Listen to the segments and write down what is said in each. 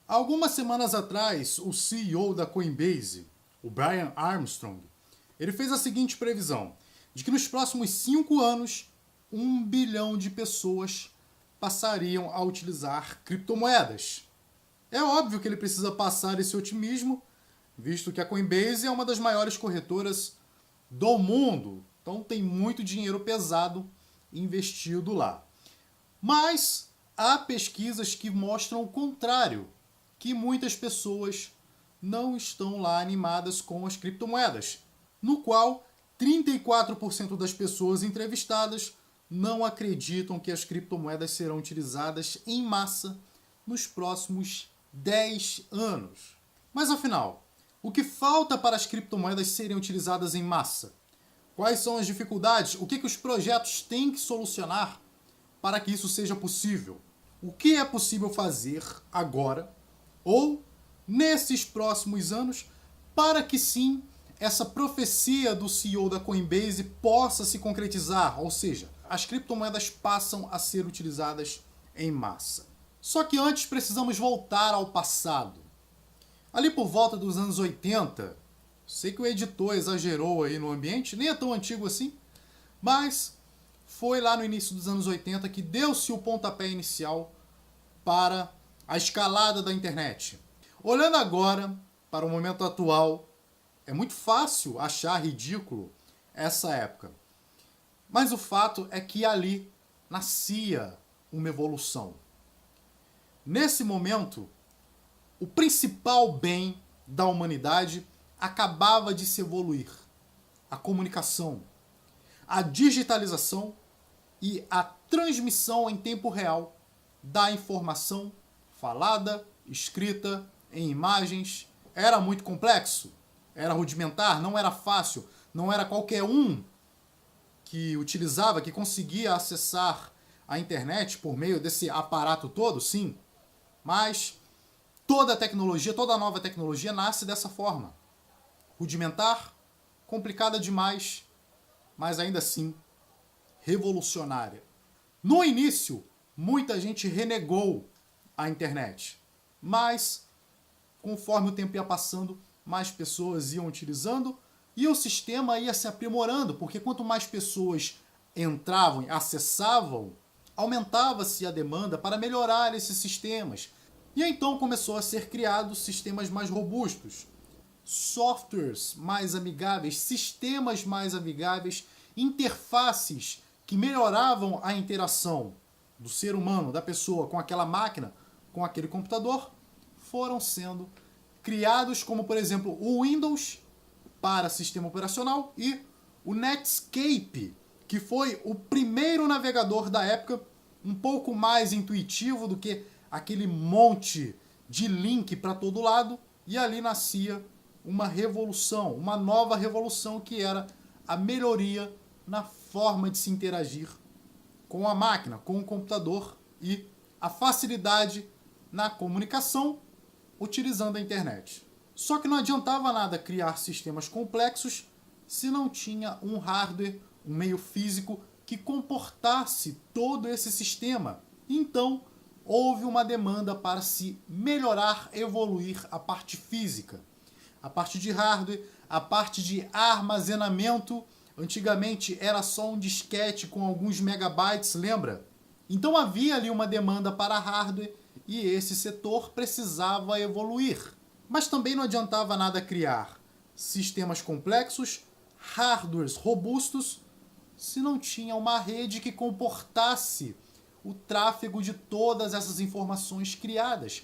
Algumas semanas atrás, o CEO da Coinbase, o Brian Armstrong, ele fez a seguinte previsão, de que nos próximos 5 anos, 1 bilhão de pessoas passariam a utilizar criptomoedas. É óbvio que ele precisa passar esse otimismo, visto que a Coinbase é uma das maiores corretoras do mundo, então tem muito dinheiro pesado investido lá. Mas há pesquisas que mostram o contrário, que muitas pessoas não estão lá animadas com as criptomoedas, no qual 34% das pessoas entrevistadas não acreditam que as criptomoedas serão utilizadas em massa nos próximos 10 anos. Mas afinal, o que falta para as criptomoedas serem utilizadas em massa? Quais são as dificuldades? O que os projetos têm que solucionar para que isso seja possível? O que é possível fazer agora ou nesses próximos anos para que sim essa profecia do CEO da Coinbase possa se concretizar, ou seja, as criptomoedas passam a ser utilizadas em massa. Só que antes precisamos voltar ao passado. Ali por volta dos anos 80, sei que o editor exagerou aí no ambiente, nem é tão antigo assim, mas foi lá no início dos anos 80 que deu-se o pontapé inicial para a escalada da internet. Olhando agora para o momento atual, é muito fácil achar ridículo essa época. Mas o fato é que ali nascia uma evolução. Nesse momento, o principal bem da humanidade acabava de se evoluir. A comunicação, a digitalização e a transmissão em tempo real da informação falada, escrita, em imagens. Era muito complexo, era rudimentar, não era fácil, não era qualquer um que utilizava, que conseguia acessar a internet por meio desse aparato todo, sim. Mas toda tecnologia, toda nova tecnologia nasce dessa forma. Rudimentar, complicada demais, mas ainda assim revolucionária. No início, muita gente renegou a internet, mas conforme o tempo ia passando, mais pessoas iam utilizando e o sistema ia se aprimorando, porque quanto mais pessoas entravam, acessavam, aumentava-se a demanda para melhorar esses sistemas. E então começou a ser criados sistemas mais robustos, softwares mais amigáveis, sistemas mais amigáveis, interfaces que melhoravam a interação do ser humano, da pessoa com aquela máquina, com aquele computador, foram sendo criados, como por exemplo o Windows para sistema operacional e o Netscape, que foi o primeiro navegador da época, um pouco mais intuitivo do que aquele monte de link para todo lado, e ali nascia uma revolução, uma nova revolução que era a melhoria na forma de se interagir com a máquina, com o computador e a facilidade na comunicação utilizando a internet. Só que não adiantava nada criar sistemas complexos se não tinha um hardware, um meio físico que comportasse todo esse sistema. Então, houve uma demanda para se melhorar, evoluir a parte física. A parte de hardware, a parte de armazenamento. Antigamente era só um disquete com alguns megabytes, lembra? Então havia ali uma demanda para hardware e esse setor precisava evoluir. Mas também não adiantava nada criar sistemas complexos, hardwares robustos, se não tinha uma rede que comportasse o tráfego de todas essas informações criadas.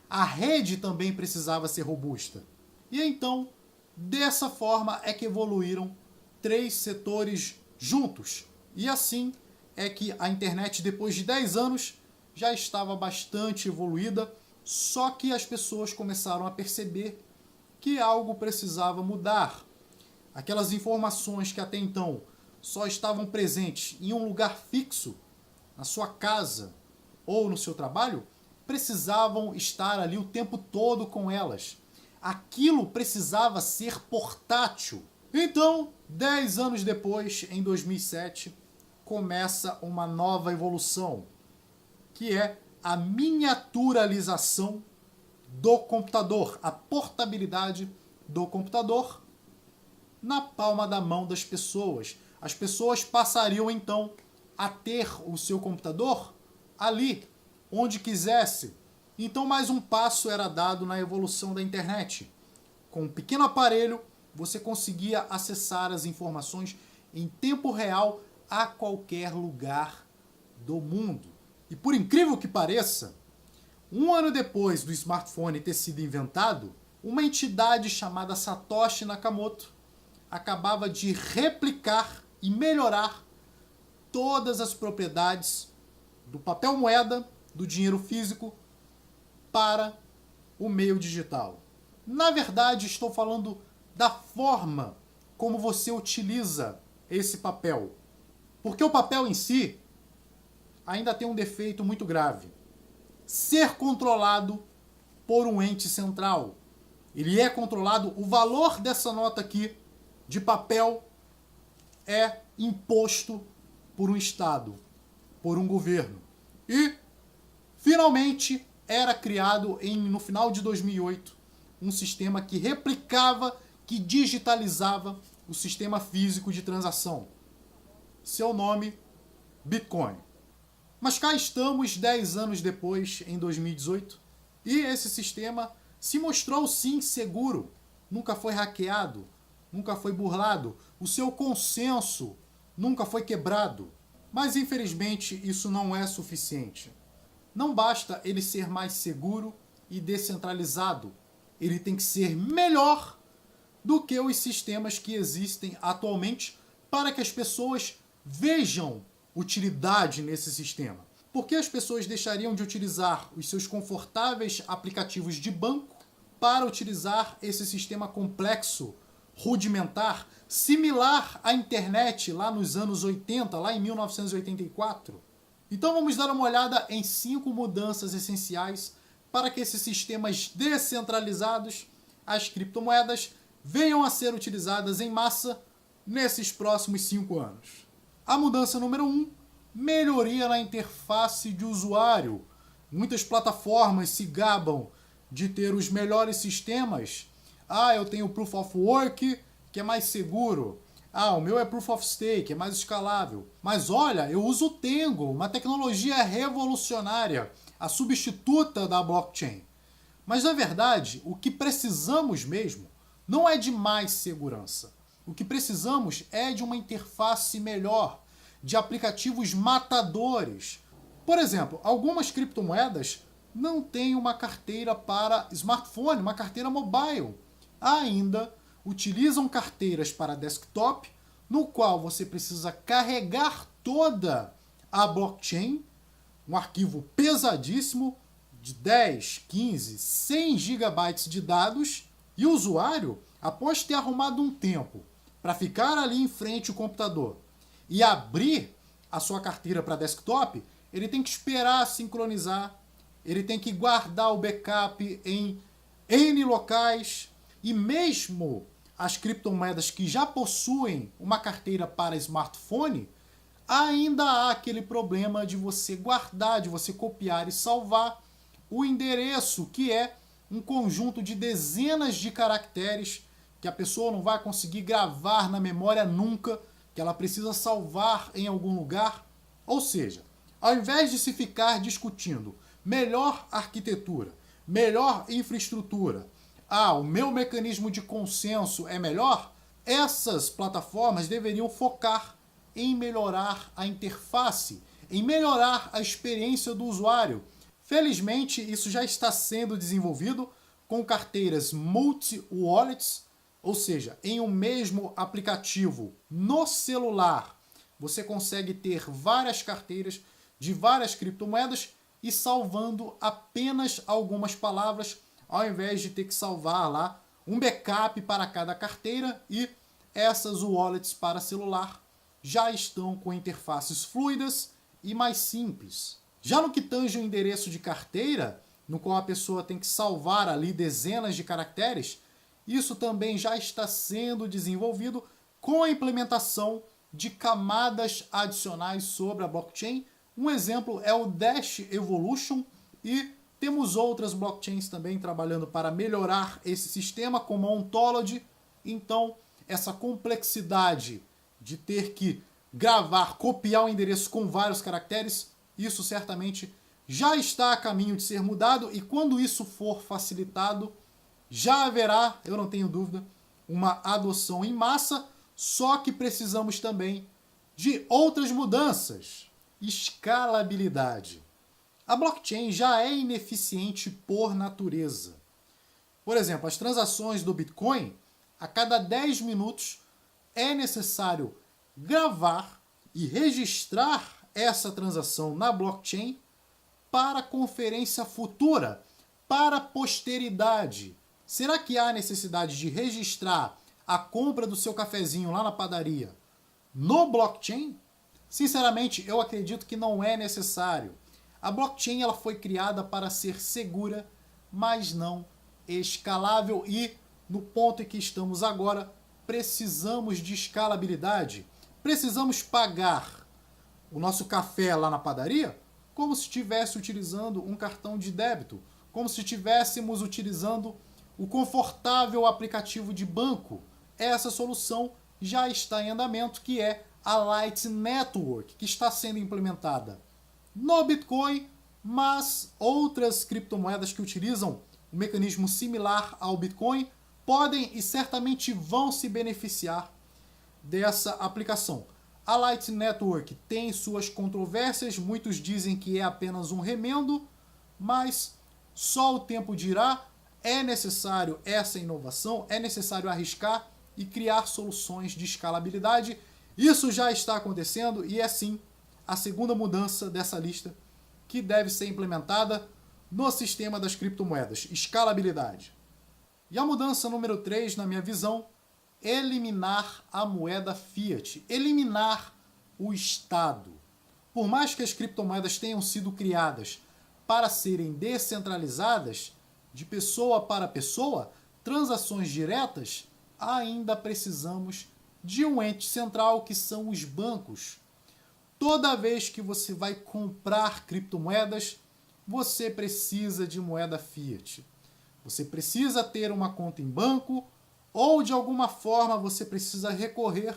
A rede também precisava ser robusta. E então, dessa forma é que evoluíram 3 setores juntos. E assim é que a internet, depois de 10 anos, já estava bastante evoluída, só que as pessoas começaram a perceber que algo precisava mudar. Aquelas informações que até então só estavam presentes em um lugar fixo, na sua casa ou no seu trabalho, precisavam estar ali o tempo todo com elas. Aquilo precisava ser portátil. Então, 10 anos depois, em 2007, começa uma nova evolução, que é a miniaturização do computador, a portabilidade do computador na palma da mão das pessoas. As pessoas passariam então a ter o seu computador ali, onde quisesse. Então mais um passo era dado na evolução da internet. Com um pequeno aparelho, você conseguia acessar as informações em tempo real a qualquer lugar do mundo. E por incrível que pareça, um ano depois do smartphone ter sido inventado, uma entidade chamada Satoshi Nakamoto acabava de replicar e melhorar todas as propriedades do papel moeda, do dinheiro físico, para o meio digital. Na verdade, estou falando da forma como você utiliza esse papel. Porque o papel em si ainda tem um defeito muito grave. Ser controlado por um ente central. Ele é controlado, o valor dessa nota aqui de papel é imposto por um Estado, por um governo. E, finalmente, era criado no final de 2008 um sistema que replicava, que digitalizava o sistema físico de transação. Seu nome, Bitcoin. Mas cá estamos 10 anos depois, em 2018, e esse sistema se mostrou sim seguro, nunca foi hackeado, nunca foi burlado, o seu consenso nunca foi quebrado. Mas infelizmente isso não é suficiente. Não basta ele ser mais seguro e descentralizado, ele tem que ser melhor do que os sistemas que existem atualmente para que as pessoas vejam utilidade nesse sistema. Por que as pessoas deixariam de utilizar os seus confortáveis aplicativos de banco para utilizar esse sistema complexo, rudimentar, similar à internet lá nos anos 80, lá em 1984? Então vamos dar uma olhada em 5 mudanças essenciais para que esses sistemas descentralizados, as criptomoedas, venham a ser utilizadas em massa nesses próximos 5 anos. A mudança número 1, melhoria na interface de usuário. Muitas plataformas se gabam de ter os melhores sistemas. Eu tenho o Proof of Work, que é mais seguro. O meu é Proof of Stake, é mais escalável. Mas olha, eu uso o Tango, uma tecnologia revolucionária, a substituta da blockchain. Mas na verdade, o que precisamos mesmo não é de mais segurança. O que precisamos é de uma interface melhor, de aplicativos matadores. Por exemplo, algumas criptomoedas não têm uma carteira para smartphone, uma carteira mobile. Ainda utilizam carteiras para desktop, no qual você precisa carregar toda a blockchain, um arquivo pesadíssimo de 10, 15, 100 gigabytes de dados, e o usuário, após ter arrumado um tempo para ficar ali em frente ao computador e abrir a sua carteira para desktop, ele tem que esperar sincronizar, ele tem que guardar o backup em N locais, e mesmo as criptomoedas que já possuem uma carteira para smartphone, ainda há aquele problema de você guardar, de você copiar e salvar o endereço, que é um conjunto de dezenas de caracteres que a pessoa não vai conseguir gravar na memória nunca, que ela precisa salvar em algum lugar. Ou seja, ao invés de se ficar discutindo melhor arquitetura, melhor infraestrutura, o meu mecanismo de consenso é melhor, essas plataformas deveriam focar em melhorar a interface, em melhorar a experiência do usuário. Felizmente, isso já está sendo desenvolvido com carteiras multi-wallets, ou seja, em um mesmo aplicativo no celular, você consegue ter várias carteiras de várias criptomoedas e salvando apenas algumas palavras, ao invés de ter que salvar lá um backup para cada carteira, e essas wallets para celular já estão com interfaces fluidas e mais simples. Já no que tange o endereço de carteira, no qual a pessoa tem que salvar ali dezenas de caracteres, isso também já está sendo desenvolvido com a implementação de camadas adicionais sobre a blockchain. Um exemplo é o Dash Evolution, e Temos outras blockchains também trabalhando para melhorar esse sistema, como a Ontology. Então, essa complexidade de ter que gravar, copiar o endereço com vários caracteres, isso certamente já está a caminho de ser mudado, e quando isso for facilitado, já haverá, eu não tenho dúvida, uma adoção em massa, só que precisamos também de outras mudanças. Escalabilidade. A blockchain já é ineficiente por natureza. Por exemplo, as transações do Bitcoin, a cada 10 minutos é necessário gravar e registrar essa transação na blockchain para conferência futura, para a posteridade. Será que há necessidade de registrar a compra do seu cafezinho lá na padaria no blockchain? Sinceramente, eu acredito que não é necessário. A blockchain ela foi criada para ser segura, mas não escalável, e no ponto em que estamos agora, precisamos de escalabilidade. Precisamos pagar o nosso café lá na padaria como se estivesse utilizando um cartão de débito, como se estivéssemos utilizando o confortável aplicativo de banco. Essa solução já está em andamento, que é a Lightning Network, que está sendo implementada no Bitcoin, mas outras criptomoedas que utilizam um mecanismo similar ao Bitcoin podem e certamente vão se beneficiar dessa aplicação. A Lightning Network tem suas controvérsias, muitos dizem que é apenas um remendo, mas só o tempo dirá. É necessário essa inovação, é necessário arriscar e criar soluções de escalabilidade. Isso já está acontecendo e é sim a segunda mudança dessa lista que deve ser implementada no sistema das criptomoedas, escalabilidade. E a mudança número 3, na minha visão, eliminar a moeda fiat, eliminar o Estado. Por mais que as criptomoedas tenham sido criadas para serem descentralizadas, de pessoa para pessoa, transações diretas, ainda precisamos de um ente central, que são os bancos. Toda vez que você vai comprar criptomoedas, você precisa de moeda fiat. Você precisa ter uma conta em banco, ou de alguma forma você precisa recorrer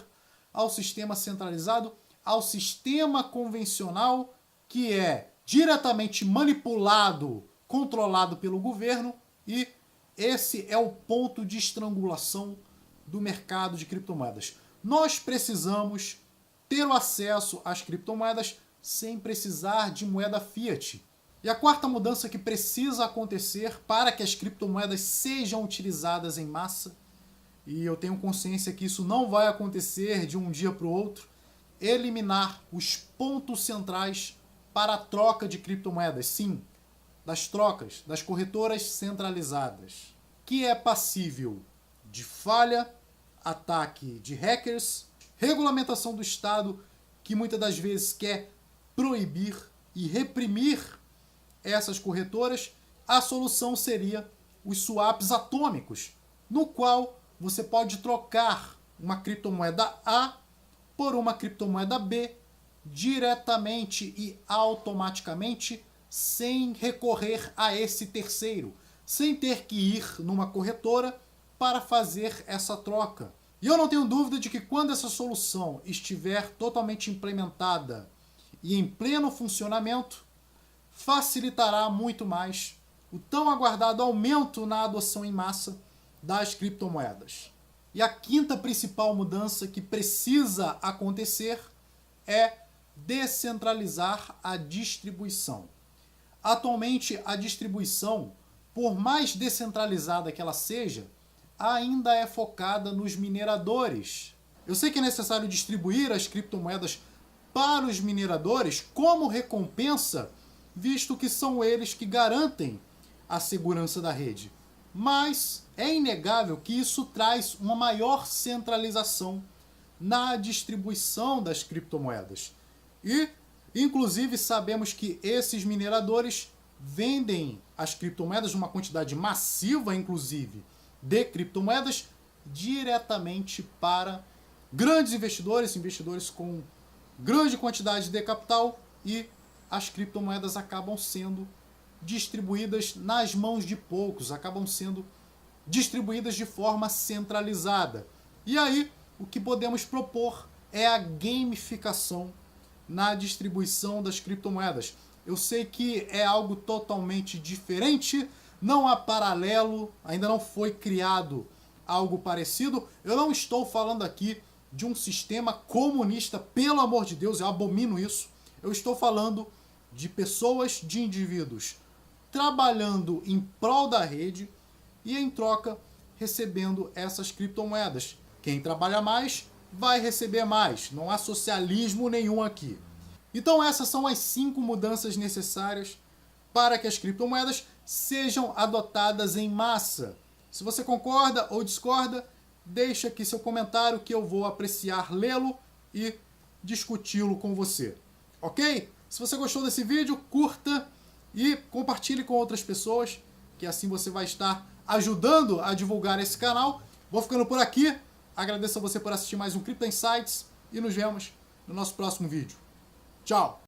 ao sistema centralizado, ao sistema convencional, que é diretamente manipulado, controlado pelo governo, e esse é o ponto de estrangulação do mercado de criptomoedas. Nós precisamos ter o acesso às criptomoedas sem precisar de moeda fiat. E a quarta mudança que precisa acontecer para que as criptomoedas sejam utilizadas em massa, e eu tenho consciência que isso não vai acontecer de um dia para o outro, eliminar os pontos centrais para a troca de criptomoedas. Sim, das trocas, das corretoras centralizadas, que é passível de falha, ataque de hackers, regulamentação do Estado, que muitas das vezes quer proibir e reprimir essas corretoras. A solução seria os swaps atômicos, no qual você pode trocar uma criptomoeda A por uma criptomoeda B diretamente e automaticamente, sem recorrer a esse terceiro, sem ter que ir numa corretora para fazer essa troca. E eu não tenho dúvida de que quando essa solução estiver totalmente implementada e em pleno funcionamento, facilitará muito mais o tão aguardado aumento na adoção em massa das criptomoedas. E a quinta principal mudança que precisa acontecer é descentralizar a distribuição. Atualmente, a distribuição, por mais descentralizada que ela seja, ainda é focada nos mineradores. Eu sei que é necessário distribuir as criptomoedas para os mineradores como recompensa, visto que são eles que garantem a segurança da rede. Mas é inegável que isso traz uma maior centralização na distribuição das criptomoedas. E, inclusive, sabemos que esses mineradores vendem as criptomoedas, uma quantidade massiva, inclusive, de criptomoedas, diretamente para grandes investidores, investidores com grande quantidade de capital, e as criptomoedas acabam sendo distribuídas nas mãos de poucos, acabam sendo distribuídas de forma centralizada. E aí, o que podemos propor é a gamificação na distribuição das criptomoedas. Eu sei que é algo totalmente diferente, não há paralelo, ainda não foi criado algo parecido. Eu não estou falando aqui de um sistema comunista, pelo amor de Deus, eu abomino isso. Eu estou falando de pessoas, de indivíduos trabalhando em prol da rede e em troca recebendo essas criptomoedas. Quem trabalha mais vai receber mais. Não há socialismo nenhum aqui. Então essas são as 5 mudanças necessárias para que as criptomoedas sejam adotadas em massa. Se você concorda ou discorda, deixa aqui seu comentário que eu vou apreciar lê-lo e discuti-lo com você. Ok? Se você gostou desse vídeo, curta e compartilhe com outras pessoas, que assim você vai estar ajudando a divulgar esse canal. Vou ficando por aqui. Agradeço a você por assistir mais um Crypto Insights e nos vemos no nosso próximo vídeo. Tchau!